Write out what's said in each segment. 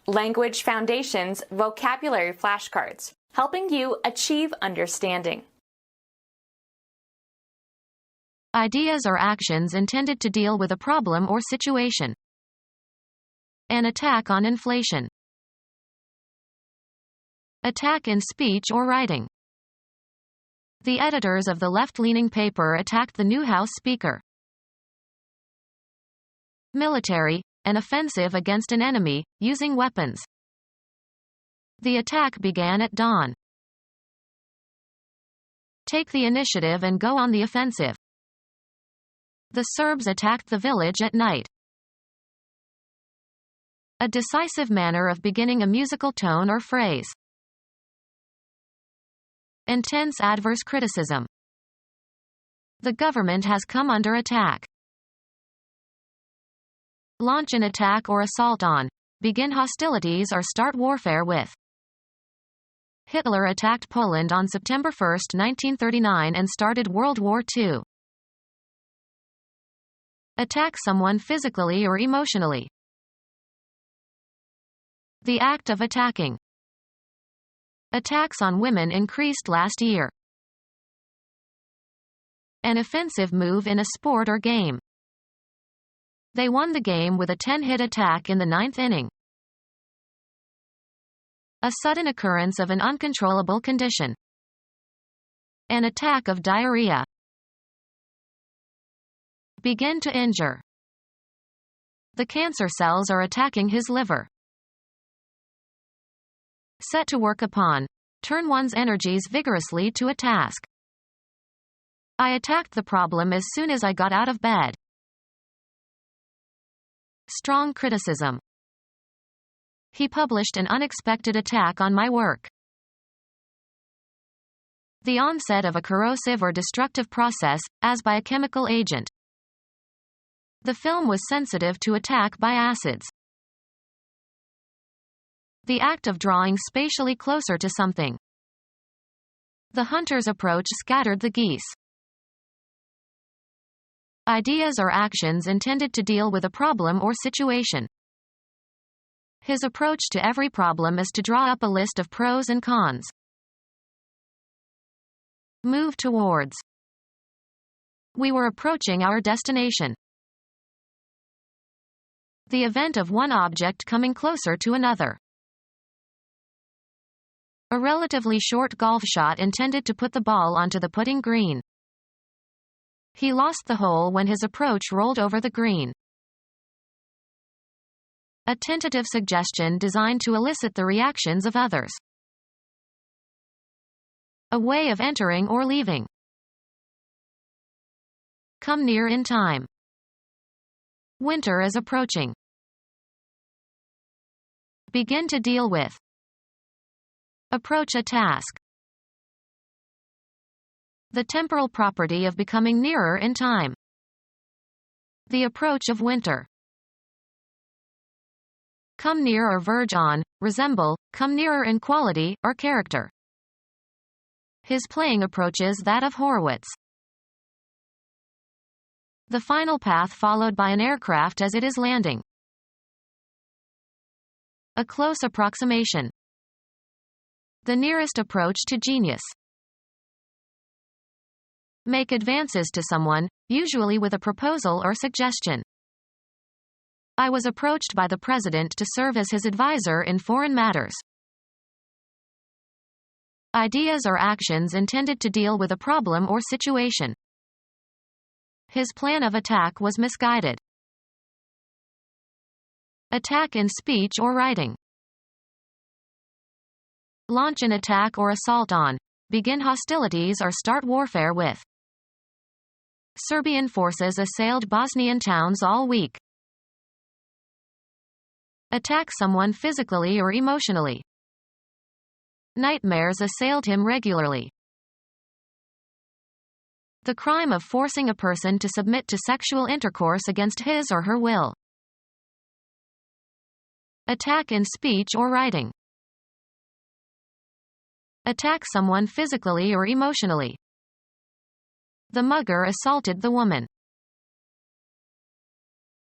Language Foundations Vocabulary Flashcards, helping you achieve understanding. Ideas or actions intended to deal with a problem or situation. An attack on inflation. Attack in speech or writing. The editors of the left-leaning paper attacked the new House Speaker. Military, an offensive against an enemy, using weapons. The attack began at dawn. Take the initiative and go on the offensive. The Serbs attacked the village at night. A decisive manner of beginning a musical tone or phrase. Intense adverse criticism. The government has come under attack. Launch an attack or assault on. Begin hostilities or start warfare with. Hitler attacked Poland on September 1, 1939 and started World War II. Attack someone physically or emotionally. The act of attacking. Attacks on women increased last year. An offensive move in a sport or game. They won the game with a 10-hit attack in the 9th inning. A sudden occurrence of an uncontrollable condition. An attack of diarrhea. Begin to injure. The cancer cells are attacking his liver. Set to work upon. Turn one's energies vigorously to a task. I attacked the problem as soon as I got out of bed. Strong criticism. He published an unexpected attack on my work. The onset of a corrosive or destructive process, as by a chemical agent. The film was sensitive to attack by acids. The act of drawing spatially closer to something. The hunter's approach scattered the geese. Ideas or actions intended to deal with a problem or situation. His approach to every problem is to draw up a list of pros and cons. Move towards. We were approaching our destination. The event of one object coming closer to another. A relatively short golf shot intended to put the ball onto the putting green. He lost the hole when his approach rolled over the green. A tentative suggestion designed to elicit the reactions of others. A way of entering or leaving. Come near in time. Winter is approaching. Begin to deal with. Approach a task. The temporal property of becoming nearer in time. The approach of winter. Come near or verge on, resemble, come nearer in quality, or character. His playing approaches that of Horowitz. The final path followed by an aircraft as it is landing. A close approximation. The nearest approach to genius. Make advances to someone, usually with a proposal or suggestion. I was approached by the president to serve as his advisor in foreign matters. Ideas or actions intended to deal with a problem or situation. His plan of attack was misguided. Attack in speech or writing. Launch an attack or assault on. Begin hostilities or start warfare with. Serbian forces assailed Bosnian towns all week. Attack someone physically or emotionally. Nightmares assailed him regularly. The crime of forcing a person to submit to sexual intercourse against his or her will. Attack in speech or writing. Attack someone physically or emotionally. The mugger assaulted the woman.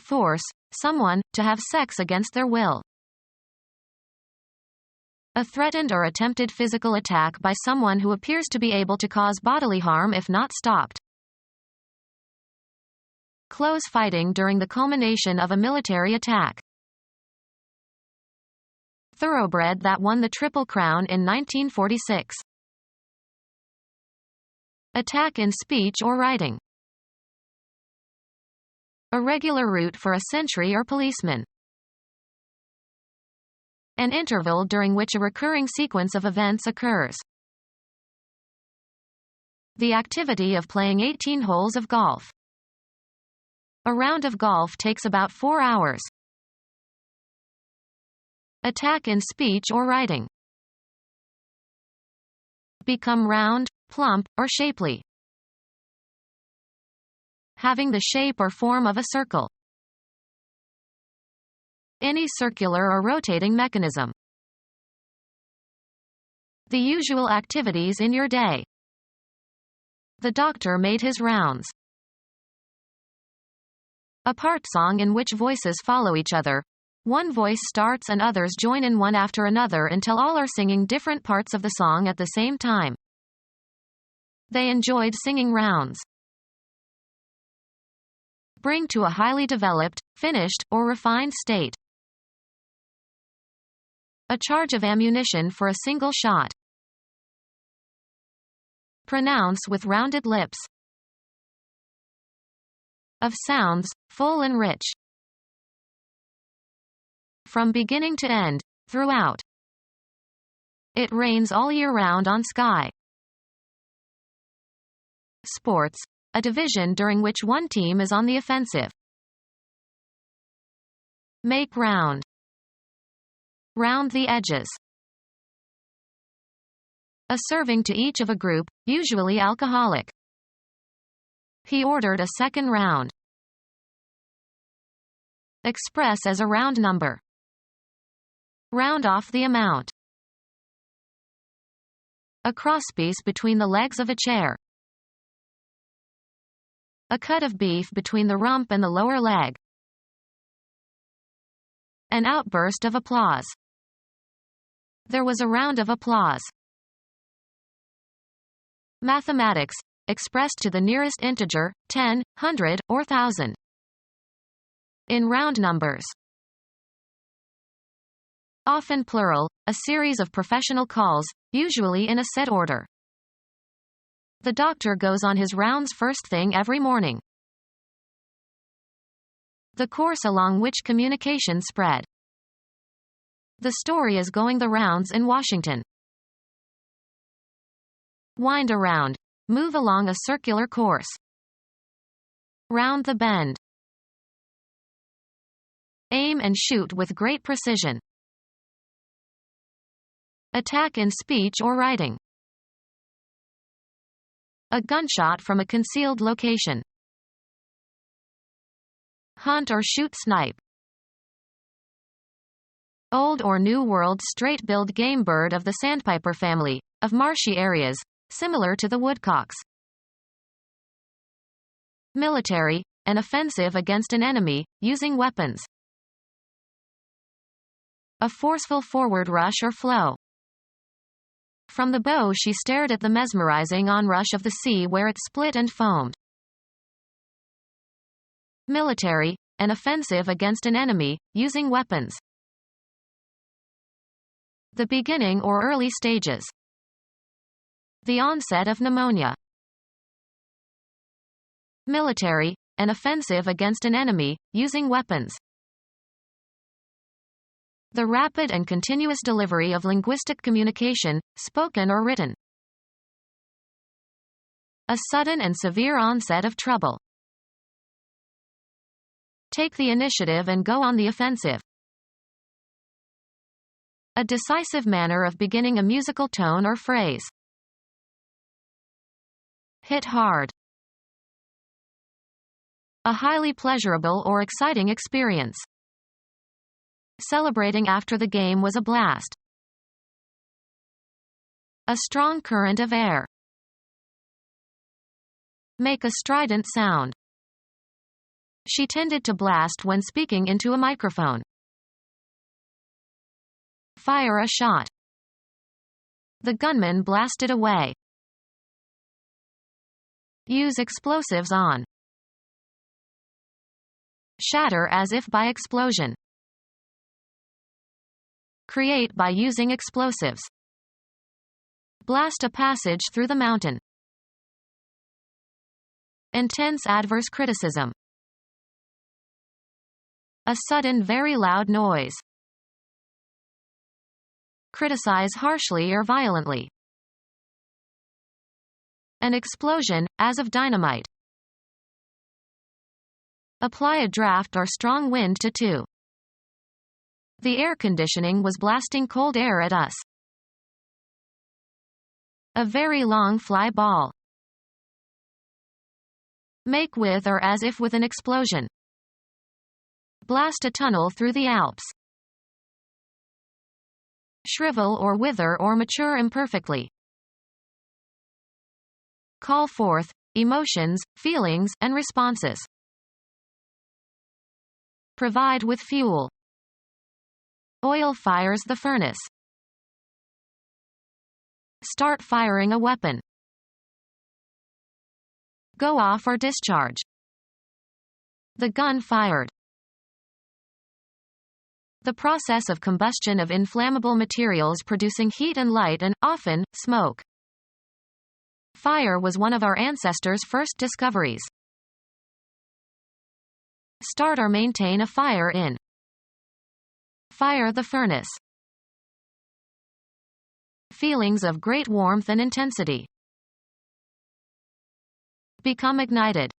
Force someone to have sex against their will. A threatened or attempted physical attack by someone who appears to be able to cause bodily harm if not stopped. Close fighting during the culmination of a military attack. Thoroughbred that won the Triple Crown in 1946. Attack in speech or writing. A regular route for a sentry or policeman. An interval during which a recurring sequence of events occurs. The activity of playing 18 holes of golf. A round of golf takes about 4 hours. Attack in speech or writing. Become round, plump, or shapely. Having the shape or form of a circle. Any circular or rotating mechanism. The usual activities in your day. The doctor made his rounds. A part song in which voices follow each other. One voice starts and others join in one after another until all are singing different parts of the song at the same time. They enjoyed singing rounds. Bring to a highly developed, finished, or refined state. A charge of ammunition for a single shot. Pronounce with rounded lips. Of sounds, full and rich. From beginning to end, throughout. It rains all year round on sky. Sports, a division during which one team is on the offensive. Make round. Round the edges. A serving to each of a group, usually alcoholic. He ordered a second round. Express as a round number. Round off the amount. A crosspiece between the legs of a chair. A cut of beef between the rump and the lower leg. An outburst of applause. There was a round of applause. Mathematics, expressed to the nearest integer, 10, 100, or 1000. In round numbers. Often plural, a series of professional calls, usually in a set order. The doctor goes on his rounds first thing every morning. The course along which communication spread. The story is going the rounds in Washington. Wind around. Move along a circular course. Round the bend. Aim and shoot with great precision. Attack in speech or writing. A gunshot from a concealed location. Hunt or shoot snipe. Old or New World straight-billed game bird of the sandpiper family, of marshy areas, similar to the woodcocks. Military, an offensive against an enemy, using weapons. A forceful forward rush or flow. From the bow she stared at the mesmerizing onrush of the sea where it split and foamed. Military, an offensive against an enemy, using weapons. The beginning or early stages. The onset of pneumonia. Military, an offensive against an enemy, using weapons. The rapid and continuous delivery of linguistic communication, spoken or written. A sudden and severe onset of trouble. Take the initiative and go on the offensive. A decisive manner of beginning a musical tone or phrase. Hit hard. A highly pleasurable or exciting experience. Celebrating after the game was a blast. A strong current of air. Make a strident sound. She tended to blast when speaking into a microphone. Fire a shot. The gunman blasted away. Use explosives on. Shatter as if by explosion. Create by using explosives. Blast a passage through the mountain. Intense adverse criticism. A sudden very loud noise. Criticize harshly or violently. An explosion, as of dynamite. Apply a draft or strong wind to 2. The air conditioning was blasting cold air at us. A very long fly ball. Make with or as if with an explosion. Blast a tunnel through the Alps. Shrivel or wither or mature imperfectly. Call forth emotions, feelings, and responses. Provide with fuel. Oil fires the furnace. Start firing a weapon. Go off or discharge. The gun fired. The process of combustion of inflammable materials producing heat and light and, often, smoke. Fire was one of our ancestors' first discoveries. Start or maintain a fire in. Fire the furnace. Feelings of great warmth and intensity. Become ignited.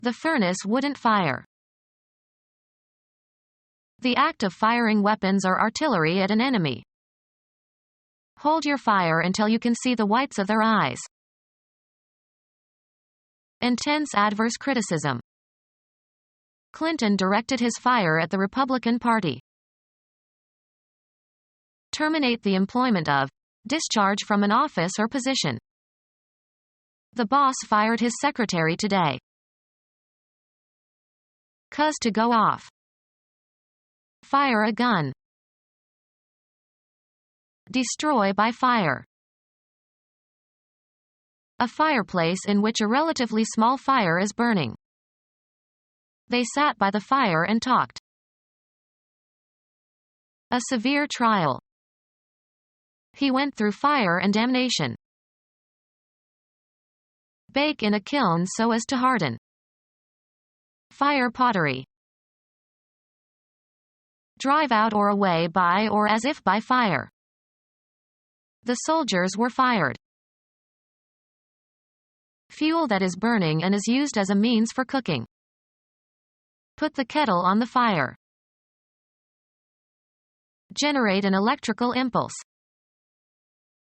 The furnace wouldn't fire. The act of firing weapons or artillery at an enemy. Hold your fire until you can see the whites of their eyes. Intense adverse criticism. Clinton directed his fire at the Republican Party. Terminate the employment of. Discharge from an office or position. The boss fired his secretary today. Cause to go off. Fire a gun. Destroy by fire. A fireplace in which a relatively small fire is burning. They sat by the fire and talked. A severe trial. He went through fire and damnation. Bake in a kiln so as to harden. Fire pottery. Drive out or away by or as if by fire. The soldiers were fired. Fuel that is burning and is used as a means for cooking. Put the kettle on the fire. Generate an electrical impulse.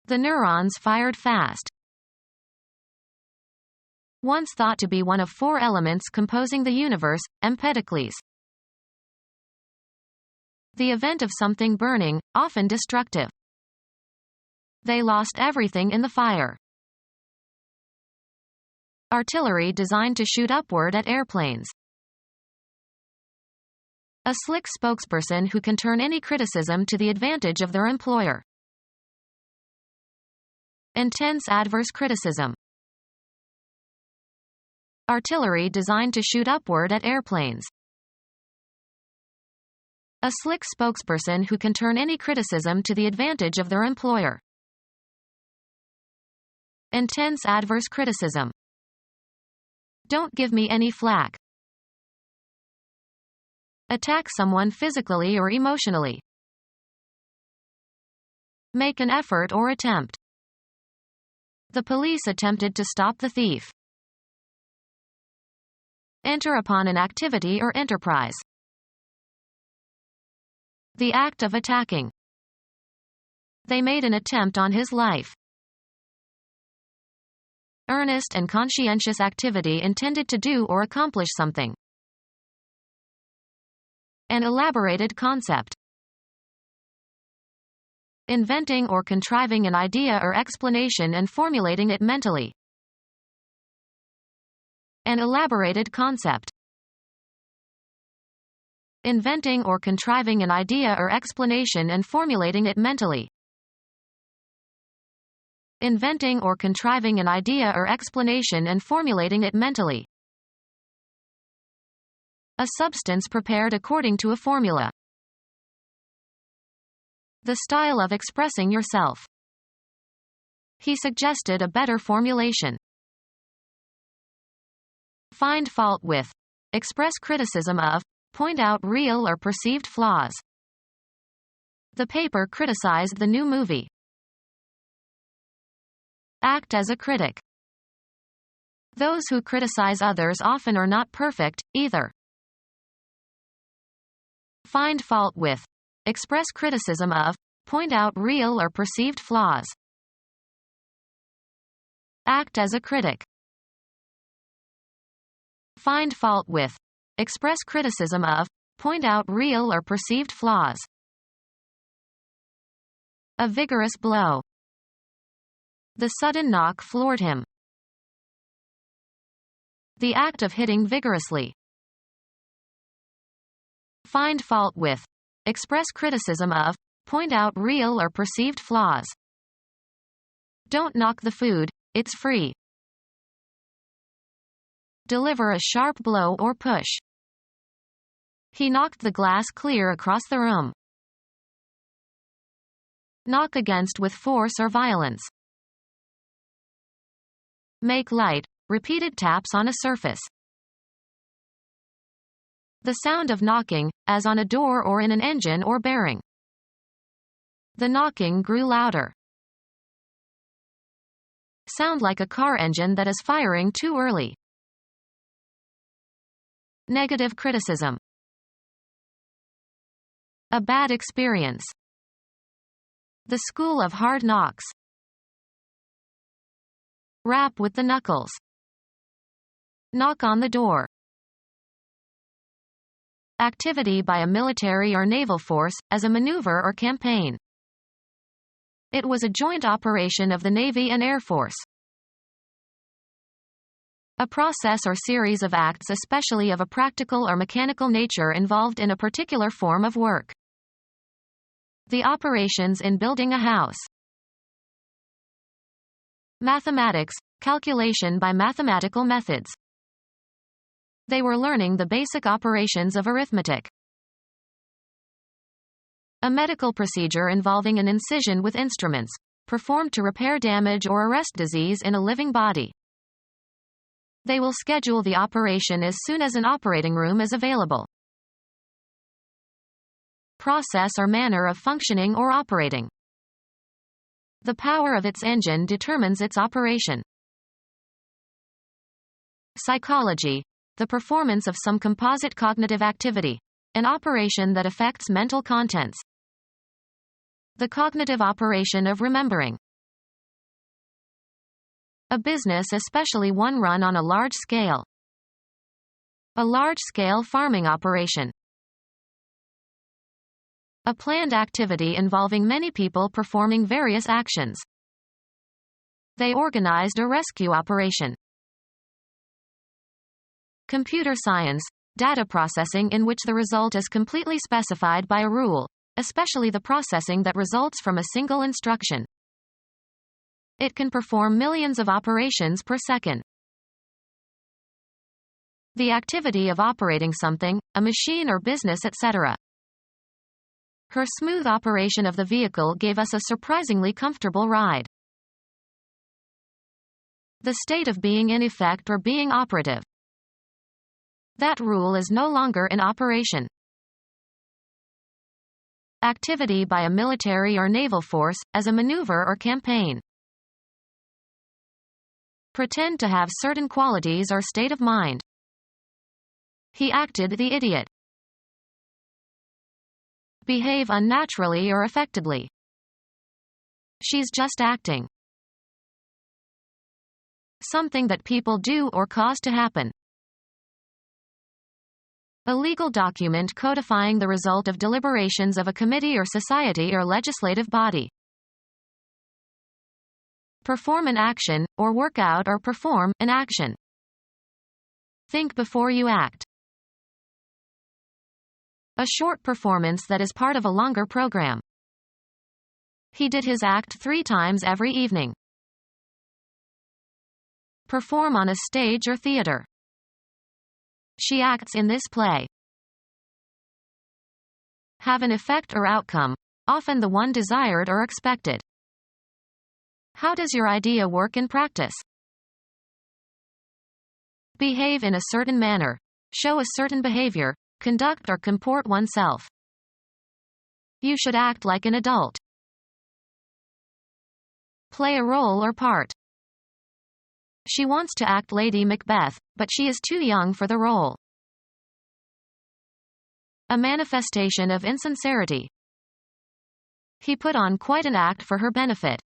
The neurons fired fast. Once thought to be one of 4 elements composing the universe, Empedocles. The event of something burning, often destructive. They lost everything in the fire. Artillery designed to shoot upward at airplanes. A slick spokesperson who can turn any criticism to the advantage of their employer. Intense adverse criticism. Artillery designed to shoot upward at airplanes. A slick spokesperson who can turn any criticism to the advantage of their employer. Intense adverse criticism. Don't give me any flack. Attack someone physically or emotionally. Make an effort or attempt. The police attempted to stop the thief. Enter upon an activity or enterprise. The act of attacking. They made an attempt on his life. Earnest and conscientious activity intended to do or accomplish something. An elaborated concept. Inventing or contriving an idea or explanation and formulating it mentally. An elaborated concept. Inventing or contriving an idea or explanation and formulating it mentally. inventing or contriving an idea or explanation and formulating it mentally. A substance prepared according to a formula. The style of expressing yourself. He suggested a better formulation. Find fault with. Express criticism of. Point out real or perceived flaws. The paper criticized the new movie. Act as a critic. Those who criticize others often are not perfect, either. Find fault with. Express criticism of. Point out real or perceived flaws. Act as a critic. Find fault with. Express criticism of. Point out real or perceived flaws. A vigorous blow. The sudden knock floored him. The act of hitting vigorously. Find fault with. Express criticism of. Point out real or perceived flaws. Don't knock the food, it's free. Deliver a sharp blow or push. He knocked the glass clear across the room. Knock against with force or violence. Make light, repeated taps on a surface. The sound of knocking, as on a door or in an engine or bearing. The knocking grew louder. Sound like a car engine that is firing too early. Negative criticism. A bad experience. The school of hard knocks. Rap with the knuckles. Knock on the door. Activity by a military or naval force, as a maneuver or campaign. It was a joint operation of the Navy and Air Force. A process or series of acts, especially of a practical or mechanical nature, involved in a particular form of work. The operations in building a house. Mathematics, calculation by mathematical methods. They were learning the basic operations of arithmetic. A medical procedure involving an incision with instruments, performed to repair damage or arrest disease in a living body. They will schedule the operation as soon as an operating room is available. Process or manner of functioning or operating. The power of its engine determines its operation. Psychology, the performance of some composite cognitive activity, an operation that affects mental contents. The cognitive operation of remembering. A business, especially one run on a large scale. A large-scale farming operation. A planned activity involving many people performing various actions. They organized a rescue operation. Computer science, data processing in which the result is completely specified by a rule, especially the processing that results from a single instruction. It can perform millions of operations per second. The activity of operating something, a machine or business, etc. Her smooth operation of the vehicle gave us a surprisingly comfortable ride. The state of being in effect or being operative. That rule is no longer in operation. Activity by a military or naval force, as a maneuver or campaign. Pretend to have certain qualities or state of mind. He acted the idiot. Behave unnaturally or affectedly. She's just acting. Something that people do or cause to happen. A legal document codifying the result of deliberations of a committee or society or legislative body. Perform an action, or work out or perform an action. Think before you act. A short performance that is part of a longer program. He did his act 3 times every evening. perform on a stage or theater. She acts in this play. Have an effect or outcome, often the one desired or expected. How does your idea work in practice? Behave in a certain manner, show a certain behavior, conduct or comport oneself. You should act like an adult. Play a role or part. She wants to act Lady Macbeth, but she is too young for the role. A manifestation of insincerity. He put on quite an act for her benefit.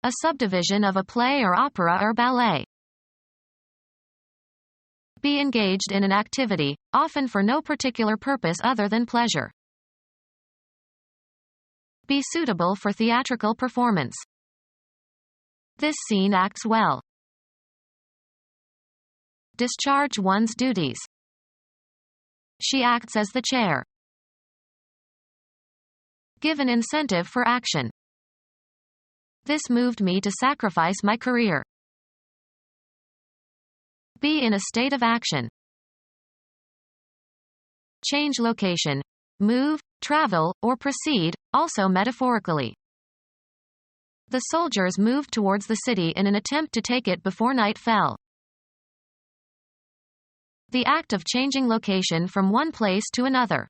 A subdivision of a play or opera or ballet. Be engaged in an activity, often for no particular purpose other than pleasure. Be suitable for theatrical performance. This scene acts well. Discharge one's duties. She acts as the chair. Give an incentive for action. This moved me to sacrifice my career. Be in a state of action. Change location. Move, travel, or proceed, also metaphorically. The soldiers moved towards the city in an attempt to take it before night fell. The act of changing location from one place to another.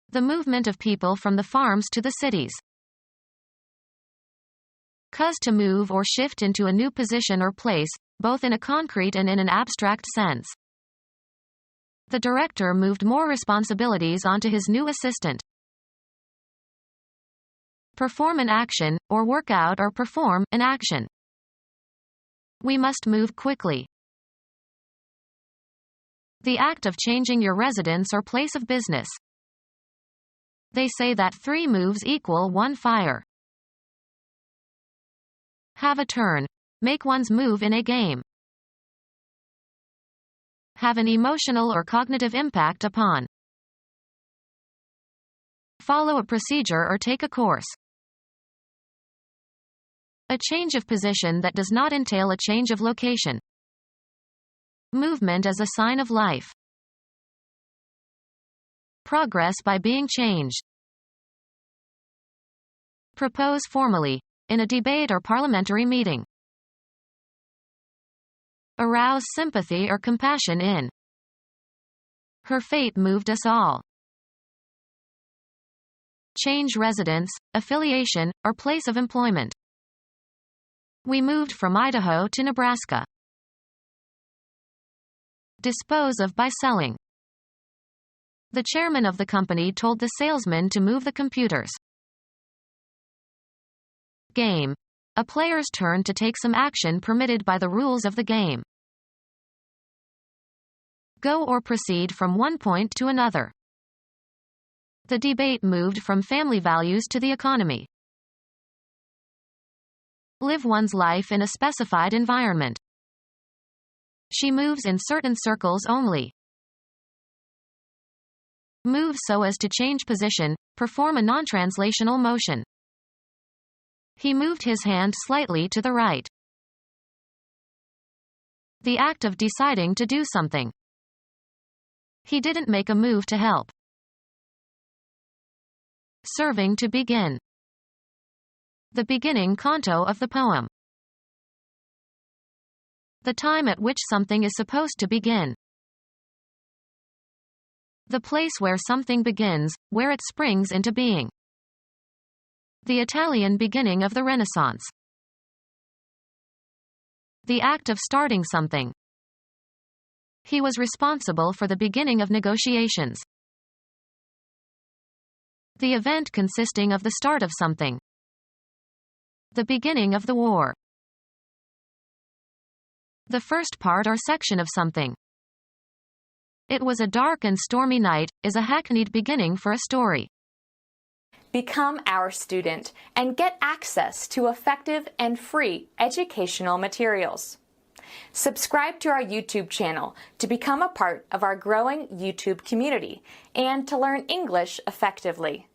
The movement of people from the farms to the cities. Cause to move or shift into a new position or place, both in a concrete and in an abstract sense. The director moved more responsibilities onto his new assistant. Perform an action, or work out or perform an action. We must move quickly. The act of changing your residence or place of business. They say that 3 moves equal 1 fire. Have a turn. Make one's move in a game. Have an emotional or cognitive impact upon. Follow a procedure or take a course. A change of position that does not entail a change of location. Movement as a sign of life. Progress by being changed. Propose formally, in a debate or parliamentary meeting. Arouse sympathy or compassion in. Her fate moved us all. Change residence, affiliation, or place of employment. We moved from Idaho to Nebraska. Dispose of by selling. The chairman of the company told the salesman to move the computers. Game. A player's turn to take some action permitted by the rules of the game. Go or proceed from one point to another. The debate moved from family values to the economy. Live one's life in a specified environment. She moves in certain circles only. Move so as to change position, perform a non-translational motion. He moved his hand slightly to the right. The act of deciding to do something. He didn't make a move to help. Serving to begin. The beginning canto of the poem. The time at which something is supposed to begin. The place where something begins, where it springs into being. The Italian beginning of the Renaissance. The act of starting something. He was responsible for the beginning of negotiations. The event consisting of the start of something. The beginning of the war. The first part or section of something. It was a dark and stormy night is a hackneyed beginning for a story. Become our student and get access to effective and free educational materials. Subscribe to our YouTube channel to become a part of our growing YouTube community and to learn English effectively.